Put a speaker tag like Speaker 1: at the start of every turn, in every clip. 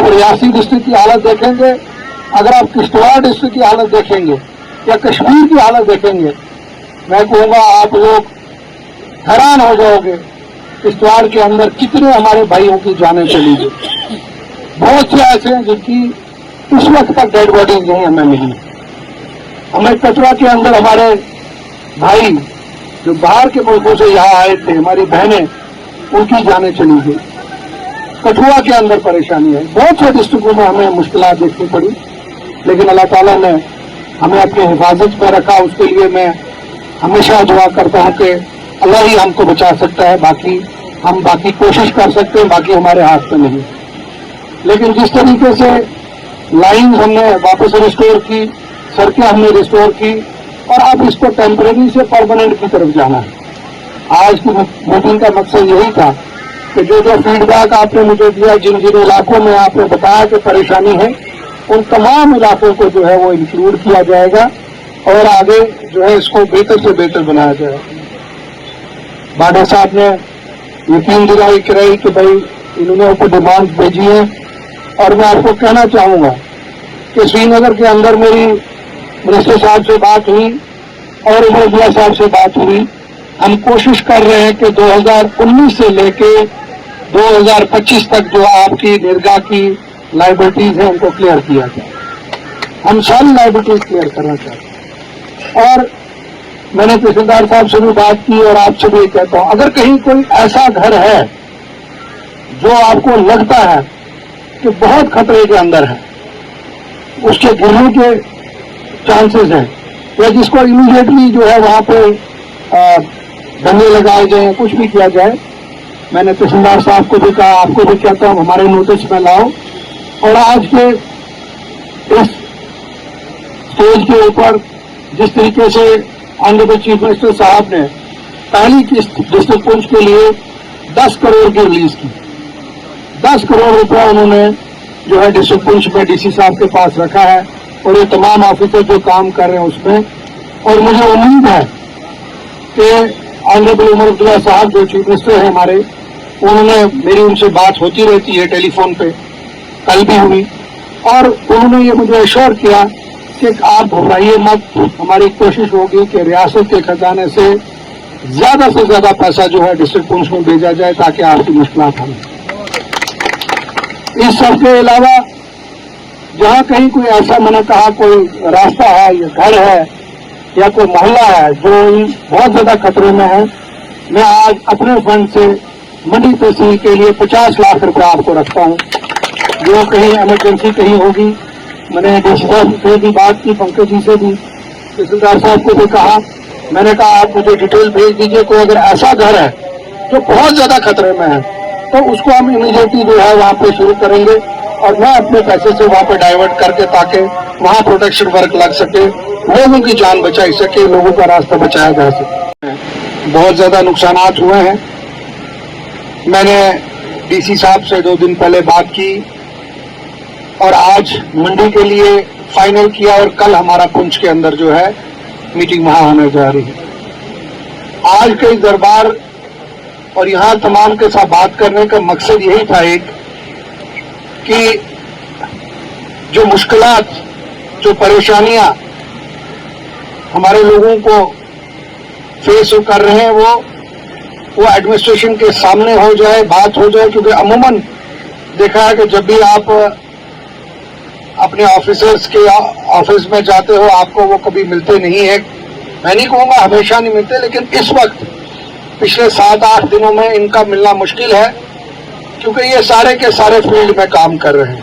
Speaker 1: आप रियासी डिस्ट्रिक्ट की हालत देखेंगे, अगर आप किश्तवाड़ डिस्ट्रिक्ट की हालत देखेंगे या कश्मीर की हालत देखेंगे, मैं कहूँगा आप लोग हैरान हो जाओगे किश्तवाड़ के अंदर कितने हमारे भाइयों की जानें चली गई। बहुत से ऐसे हैं जिनकी इस वक्त तक डेड बॉडीज नहीं हमें मिली। हमें कटरा के अंदर हमारे भाई जो बाहर के मुल्कों से यहाँ आए थे, हमारी बहनें, उनकी जानें चली गई। कठुआ के अंदर परेशानी है, बहुत से डिस्ट्रिक्टों में हमें मुश्किलात देखनी पड़ी, लेकिन अल्लाह ताला ने हमें अपनी हिफाजत में रखा। उसके लिए मैं हमेशा दुआ करता हूँ कि अल्लाह ही हमको बचा सकता है, हम बाकी कोशिश कर सकते हैं, बाकी हमारे हाथ में नहीं। लेकिन जिस तरीके से लाइन हमने वापस रिस्टोर की, सड़कें हमने रिस्टोर की, और अब इसको टेम्परेरी से परमानेंट की तरफ जाना है। आज की मीटिंग का मकसद यही था कि जो फीडबैक आपने मुझे दिया, जिन जिन इलाकों में आपने बताया कि परेशानी है, उन तमाम इलाकों को जो है वो इंक्लूड किया जाएगा और आगे जो है इसको बेहतर से बेहतर बनाया जाएगा। बाडा साहब ने यकीन दिलाई कराई कि भाई इन्होंने ऊपर डिमांड भेजी है, और मैं आपको कहना चाहूँगा कि श्रीनगर के अंदर मेरी मिनिस्टर साहब से बात हुई और उमर साहब से बात हुई। हम कोशिश कर रहे हैं कि 2019 से लेके 2025 तक जो आपकी निर्गा की लाइबिलिटीज है उनको क्लियर किया जाए। हम सारी लाइबिलिटीज क्लियर करना चाहते हैं। और मैंने तहसीलदार साहब से भी बात की और आपसे भी कहता हूं, अगर कहीं कोई ऐसा घर है जो आपको लगता है कि बहुत खतरे के अंदर है, उसके गिरने के चांसेस हैं, या जिसको इमीडिएटली जो है वहां पे धरने लगाए जाए, कुछ भी किया जाए, मैंने तहसीलदार साहब को भी कहा, आपको भी कहता हूं हमारे नोटिस में लाओ। और आज के इस स्टेज के ऊपर जिस तरीके से ऑनरेबल चीफ मिनिस्टर साहब ने पहली किस्त डिस्ट्रिक्ट पुंछ के लिए 10 करोड़ की रिलीज की, 10 करोड़ रुपया उन्होंने जो है डिस्ट्रिक्ट पुंछ में डीसी साहब के पास रखा है, और ये तमाम ऑफिसर जो काम कर रहे हैं उसमें। और मुझे उम्मीद है कि ऑनरेबल उमर अब्दुल्ला साहब जो चीफ मिनिस्टर हैं हमारे, उन्होंने मेरी उनसे बात होती रहती है टेलीफोन पे, कल भी हुई, और उन्होंने ये मुझे एश्योर किया कि आप घबराइए मत, हमारी कोशिश होगी कि रियासत के खजाने से ज्यादा पैसा जो है डिस्ट्रिक्ट पुंछ में भेजा जाए ताकि आपकी मुश्किलात हल। इस सब के अलावा जहाँ कहीं कोई ऐसा, मैंने कहा, कोई रास्ता है या घर है या कोई मोहल्ला है जो बहुत ज्यादा खतरे में है, मैं आज अपने फंड से मंडी तहसील के लिए 50 लाख रुपया आपको रखता हूँ। जो कहीं इमरजेंसी कहीं होगी, मैंने डीसी साहब से भी बात की, पंकज जी से भी, तहसीलदार साहब को भी कहा, मैंने कहा आप मुझे डिटेल भेज दीजिए, कोई अगर ऐसा घर है जो बहुत ज्यादा खतरे में है तो उसको हम इमीडिएटली जो है वहाँ पे शुरू करेंगे, और मैं अपने पैसे से वहाँ पे डाइवर्ट करके ताकि वहाँ प्रोटेक्शन वर्क लग सके, लोगों की जान बचाई सके, लोगों का रास्ता बचाया जा सके। बहुत ज्यादा नुकसानात हुए हैं। मैंने डीसी साहब से 2 दिन पहले बात की और आज मंडी के लिए फाइनल किया, और कल हमारा पुंछ के अंदर जो है मीटिंग वहां होने जा रही है। आज के दरबार और यहाँ तमाम के साथ बात करने का मकसद यही था एक कि जो मुश्किलात, जो परेशानियां हमारे लोगों को फेस कर रहे हैं वो एडमिनिस्ट्रेशन के सामने हो जाए, बात हो जाए। क्योंकि अमूमन देखा है कि जब भी आप अपने ऑफिसर्स के ऑफिस में जाते हो आपको वो कभी मिलते नहीं है। मैं नहीं कहूँगा हमेशा नहीं मिलते, लेकिन इस वक्त पिछले 7-8 दिनों में इनका मिलना मुश्किल है, क्योंकि ये सारे के सारे फील्ड में काम कर रहे हैं।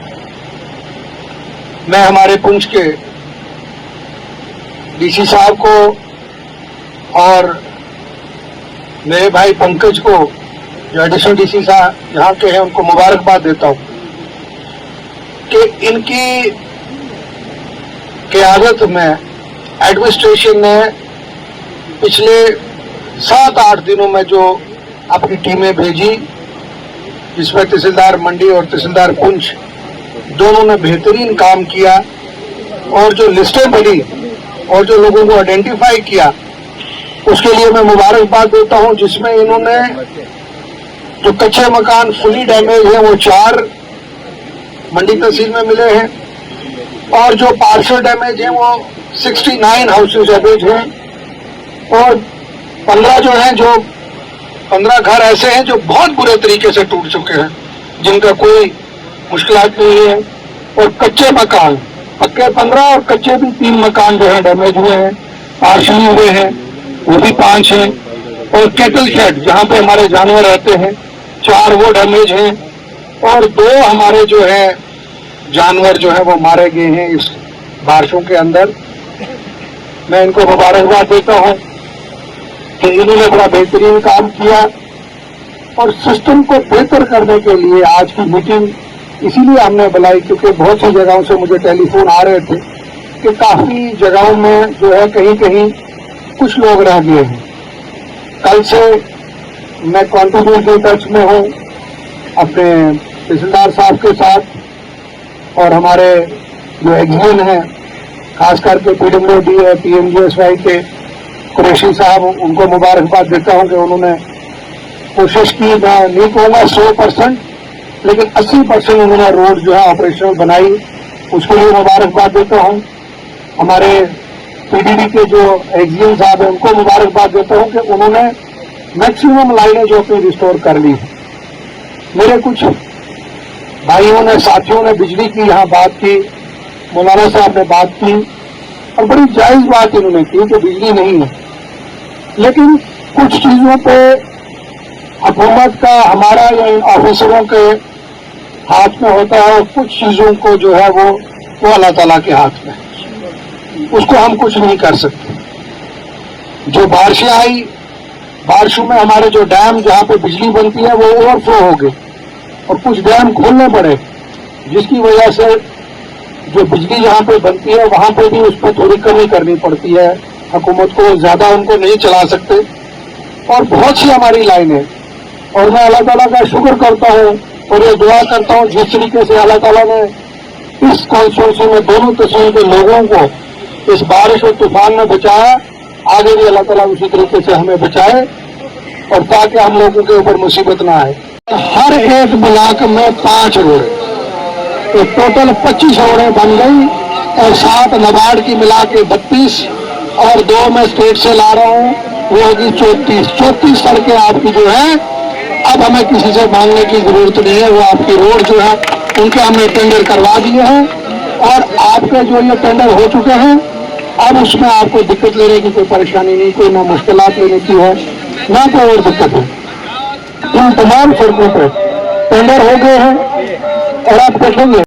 Speaker 1: मैं हमारे पुंछ के डीसी साहब को और मेरे भाई पंकज को, जो एडिशनल डीसी साहब यहाँ के हैं, उनको मुबारकबाद देता हूँ कि इनकी क़यादत में एडमिनिस्ट्रेशन ने पिछले 7-8 दिनों में जो अपनी टीमें भेजी, जिसमें तहसीलदार मंडी और तहसीलदार पुंछ दोनों ने बेहतरीन काम किया, और जो लिस्टें बनी और जो लोगों को आइडेंटिफाई किया, उसके लिए मैं मुबारकबाद देता हूं। जिसमें इन्होंने जो कच्चे मकान फुली डैमेज है वो 4 मंडी तहसील में मिले हैं, और जो पार्शियल डैमेज है वो 69 हाउसेज डैमेज हैं, और 15 जो हैं, जो 15 घर ऐसे हैं जो बहुत बुरे तरीके से टूट चुके हैं, जिनका कोई मुश्किलात नहीं है। और कच्चे मकान, पक्के 15 और कच्चे भी 3 मकान जो है डैमेज हुए हैं, पार्शियली हुए हैं, वो भी 5 हैं। और कैटल शेड जहाँ पे हमारे जानवर रहते हैं, 4 वो डैमेज हैं, और 2 हमारे जो है जानवर जो है वो मारे गए हैं इस बारिशों के अंदर। मैं इनको मुबारकबाद देता हूँ कि इन्होंने बड़ा बेहतरीन काम किया, और सिस्टम को बेहतर करने के लिए आज की मीटिंग इसीलिए हमने बुलाई, क्योंकि बहुत सी जगहों से मुझे टेलीफोन आ रहे थे कि काफी जगहों में जो है कहीं कहीं कुछ लोग रह गए हैं। कल से मैं कंटिन्यूसली टच में हूँ अपने तहसीलदार साहब के साथ, और हमारे जो एग्जीन हैं, खास करके PWD है, PMGSY के कुरैशी साहब, उनको मुबारकबाद देता हूँ कि उन्होंने कोशिश की। मैं नहीं कहूँगा 100%, लेकिन 80% उन्होंने रोड जो है ऑपरेशनल बनाई, उसके लिए मुबारकबाद देता हूँ। हमारे PDD के जो एग्जीन साहब हैं, उनको मुबारकबाद देता हूँ कि उन्होंने मैक्सिमम लाइनें जो अपनी रिस्टोर कर ली। मेरे कुछ भाइयों ने, साथियों ने बिजली की यहाँ बात की, मौलाना साहब ने बात की, और बड़ी जायज बात इन्होंने की कि बिजली नहीं है, लेकिन कुछ चीजों पे हुकूमत का, हमारा या इन ऑफिसरों के हाथ में होता है, और कुछ चीजों को जो है वो अल्लाह ताला के हाथ में है, उसको हम कुछ नहीं कर सकते। जो बारिशें आई, बारिशों में हमारे जो डैम जहाँ पे बिजली बनती है वो ओवरफ्लो हो गए, और कुछ डैम खोलने पड़े, जिसकी वजह से जो बिजली जहाँ पे बनती है वहाँ पे भी उस पर थोड़ी कमी करनी पड़ती है। हुकूमत को ज्यादा उनको नहीं चला सकते, और बहुत सी हमारी लाइनें, और मैं अल्लाह ताला का शुक्र करता हूँ और ये दुआ करता हूँ जिस तरीके से अल्लाह ताला ने इस कॉन्स्टिट्यूंसी में दोनों तहसील के लोगों को इस बारिश और तूफान में बचाया, आगे भी अल्लाह ताला उसी तरीके से हमें बचाए, और ताकि हम लोगों के ऊपर मुसीबत ना आए। हर एक ब्लॉक में 5 रोड, तो टोटल 25 रोडें बन गई, और 7 नाबार्ड की मिला के 32, और 2 मैं स्टेट से ला रहा हूँ, वो होगी 34 सड़कें आपकी जो है अब हमें किसी से मांगने की जरूरत नहीं है। वो आपकी रोड जो है उनके हमने टेंडर करवा दिए हैं, और आपके जो ये टेंडर हो चुके हैं, अब उसमें आपको दिक्कत लेने की कोई परेशानी नहीं, कोई ना मुश्किलात लेने की है, ना कोई और दिक्कत है। इन तमाम सड़कों पर टेंडर हो गए हैं, और आप देखेंगे